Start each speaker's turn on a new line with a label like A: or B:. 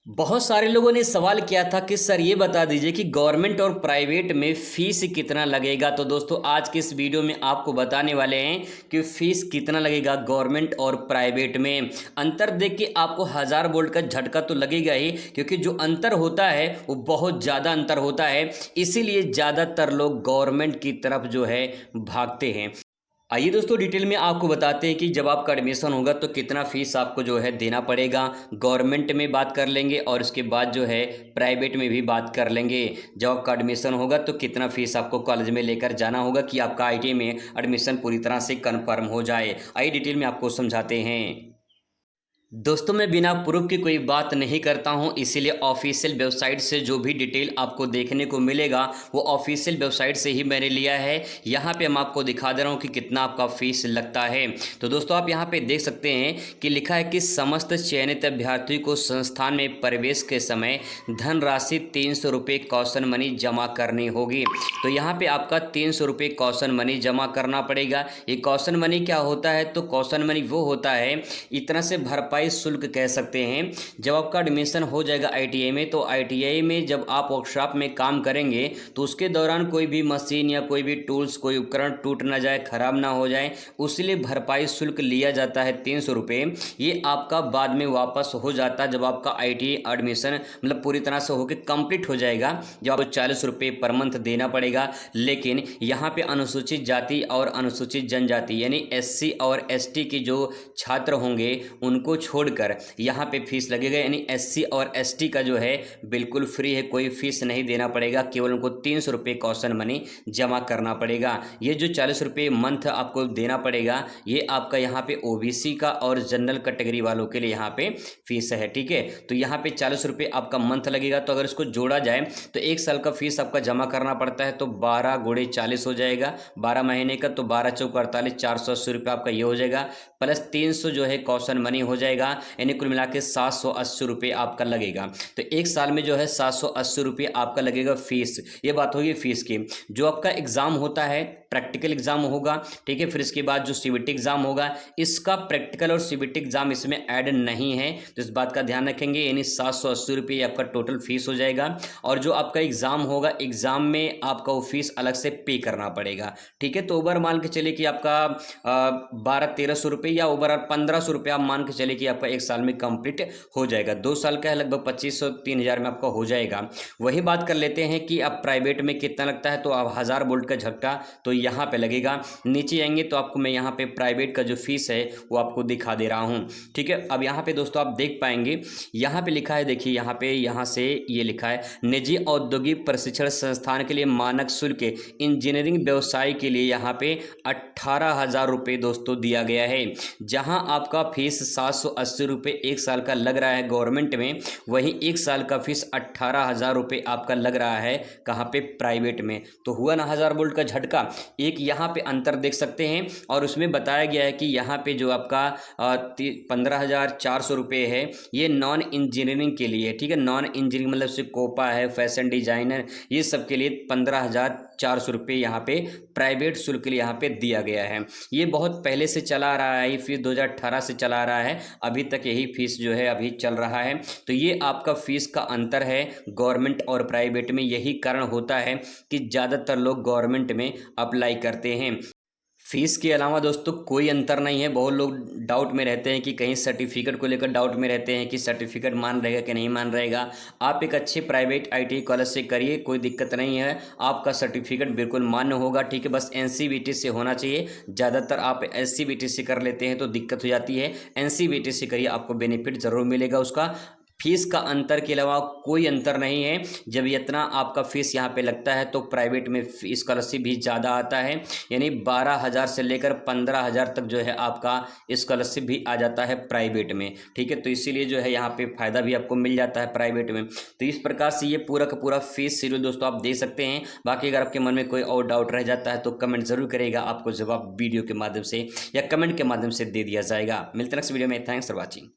A: बहुत सारे लोगों ने सवाल किया था कि सर ये बता दीजिए कि गवर्नमेंट और प्राइवेट में फीस कितना लगेगा। तो दोस्तों आज के इस वीडियो में आपको बताने वाले हैं कि फीस कितना लगेगा गवर्नमेंट और प्राइवेट में। अंतर देख के आपको 1000 वोल्ट का झटका तो लगेगा ही, क्योंकि जो अंतर होता है वो बहुत ज़्यादा अंतर होता है। इसीलिए ज़्यादातर लोग गवर्नमेंट की तरफ जो है भागते हैं। आइए दोस्तों डिटेल में आपको बताते हैं कि जब आपका एडमिशन होगा तो कितना फीस आपको जो है देना पड़ेगा। गवर्नमेंट में बात कर लेंगे और उसके बाद जो है प्राइवेट में भी बात कर लेंगे। जब आपका एडमिशन होगा तो कितना फीस आपको कॉलेज में लेकर जाना होगा कि आपका आईटीआई में एडमिशन पूरी तरह से कन्फर्म हो जाए। आइए डिटेल में आपको समझाते हैं। दोस्तों मैं बिना प्रूफ की कोई बात नहीं करता हूं, इसीलिए ऑफिशियल वेबसाइट से जो भी डिटेल आपको देखने को मिलेगा वो ऑफिशियल वेबसाइट से ही मैंने लिया है। यहां पे हम आपको दिखा दे रहा हूं कि कितना आपका फीस लगता है। तो दोस्तों आप यहां पे देख सकते हैं कि लिखा है कि समस्त चयनित अभ्यर्थी को संस्थान में प्रवेश के समय धनराशि 300 रुपये कॉशन मनी जमा करनी होगी। तो यहाँ पे आपका 300 रुपये कॉशन मनी जमा करना पड़ेगा। ये कॉशन मनी क्या होता है? तो कॉशन मनी वो होता है, इतना से भरपाई शुल्क कह सकते हैं। जब आपका एडमिशन हो जाएगा आईटीआई में, तो आईटीआई में जब आप वर्कशॉप में काम करेंगे तो उसके दौरान कोई भी मशीन या कोई भी टूल्स, कोई उपकरण टूट ना जाए, खराब ना हो जाए, उसलिए भरपाई शुल्क लिया जाता है 300 रुपये। ये आपका बाद में वापस हो जाता है जब आपका आईटीआई एडमिशन मतलब पूरी तरह से होकर कंप्लीट हो जाएगा, जब आपको 40 रुपये पर मंथ देना पड़ेगा। लेकिन यहाँ पे अनुसूचित जाति और अनुसूचित जनजाति यानी एससी और एसटी के जो छात्र होंगे उनको छोड़कर यहाँ पे फीस लगेगा। यानी एससी और एसटी का जो है बिल्कुल फ्री है, कोई फीस नहीं देना पड़ेगा, केवल उनको 300 रुपये कॉशन मनी जमा करना पड़ेगा। ये जो 40 रुपये मंथ आपको देना पड़ेगा, ये आपका यहाँ पे ओबीसी का और जनरल कैटेगरी वालों के लिए यहाँ पे फीस है। ठीक है, तो यहाँ पे 40 रुपये आपका मंथ लगेगा। तो अगर इसको जोड़ा जाए तो 1 साल का फीस आपका जमा करना पड़ता है, तो 12 गुणे 40 हो जाएगा, 12 महीने का, तो 12 चौक 48, 480 रुपये आपका ये हो जाएगा, प्लस 300 जो है कॉशन मनी हो जाएगा। यानी कुल मिला के 780 रुपये आपका लगेगा। तो 1 साल में जो है 780 रुपये आपका लगेगा फीस। ये बात होगी फीस की। जो आपका एग्ज़ाम होता है, प्रैक्टिकल एग्जाम होगा, ठीक है, फिर इसके बाद जो सीबीटी एग्जाम होगा, इसका प्रैक्टिकल और सीबीटी एग्जाम इसमें ऐड नहीं है, तो इस बात का ध्यान रखेंगे। यानी 780 रुपये आपका टोटल फीस हो जाएगा। और जो आपका एग्जाम होगा, एग्जाम में आपका वो फीस अलग से पे करना पड़ेगा। ठीक है, तो ओवर मान के चले कि आपका 1200-1300 रुपये या ओवरऑल 1500 रुपये आप मान के चले कि आपका 1 साल में कंप्लीट हो जाएगा। 2 साल का है, लगभग 2500-3000 में आपका हो जाएगा। वही बात कर लेते हैं कि अब प्राइवेट में कितना लगता है। तो अब 1000 वोल्ट का झटका तो यहाँ पे लगेगा। नीचे आएंगे तो आपको मैं यहाँ पे प्राइवेट का जो फीस है वो आपको दिखा दे रहा हूँ। ठीक है, अब यहाँ पे दोस्तों आप देख पाएंगे, यहाँ पे लिखा है, देखिए यहाँ पे, यहाँ से ये लिखा है, निजी औद्योगिक प्रशिक्षण संस्थान के लिए मानक शुल्क इंजीनियरिंग व्यवसाय के लिए यहाँ पे 18,000 रुपये दोस्तों दिया गया है। जहाँ आपका फीस 780 रुपये 1 साल का लग रहा है गवर्नमेंट में, वहीं 1 साल का फीस 18,000 रुपये आपका लग रहा है कहाँ पे? प्राइवेट में। तो हुआ ना 1000 वोल्ट का झटका। एक यहाँ पे अंतर देख सकते हैं, और उसमें बताया गया है कि यहाँ पे जो आपका 15,400 रुपये है, ये नॉन इंजीनियरिंग के लिए। ठीक है, नॉन इंजीनियरिंग मतलब से कोपा है, फैशन डिजाइनर, ये सब के लिए 15,400 रुपये यहाँ पे प्राइवेट शुल्क के लिए यहाँ पे दिया गया है। ये बहुत पहले से चला आ रहा है, फिर 2018 से चला आ रहा है, अभी तक यही फीस जो है अभी चल रहा है। तो ये आपका फीस का अंतर है गवर्नमेंट और प्राइवेट में। यही कारण होता है कि ज़्यादातर लोग गवर्नमेंट में अप्लाई करते हैं। फीस के अलावा दोस्तों कोई अंतर नहीं है। बहुत लोग डाउट में रहते हैं कि कहीं सर्टिफिकेट को लेकर डाउट में रहते हैं कि सर्टिफिकेट मान रहेगा कि नहीं मान रहेगा। आप एक अच्छे प्राइवेट आईटीआई कॉलेज से करिए, कोई दिक्कत नहीं है, आपका सर्टिफिकेट बिल्कुल मान्य होगा। ठीक है, बस एनसीवीटी से होना चाहिए। ज़्यादातर आप एससीबीटी से कर लेते हैं तो दिक्कत हो जाती है। एनसीवीटी से करिए, आपको बेनिफिट ज़रूर मिलेगा उसका। फीस का अंतर के अलावा कोई अंतर नहीं है। जब इतना आपका फीस यहाँ पे लगता है तो प्राइवेट में स्कॉलरशिप भी ज़्यादा आता है। यानी 12,000 से लेकर 15,000 तक जो है आपका स्कॉलरशिप भी आ जाता है प्राइवेट में। ठीक है, तो इसीलिए जो है यहाँ पे फ़ायदा भी आपको मिल जाता है प्राइवेट में। तो इस प्रकार से ये पूरा का पूरा फीस शेड्यूल दोस्तों आप दे सकते हैं। बाकी अगर आपके मन में कोई और डाउट रह जाता है तो कमेंट ज़रूर करेगा, आपको जवाब वीडियो के माध्यम से या कमेंट के माध्यम से दे दिया जाएगा। मिलते हैं नेक्स्ट वीडियो में। Thanks for watching.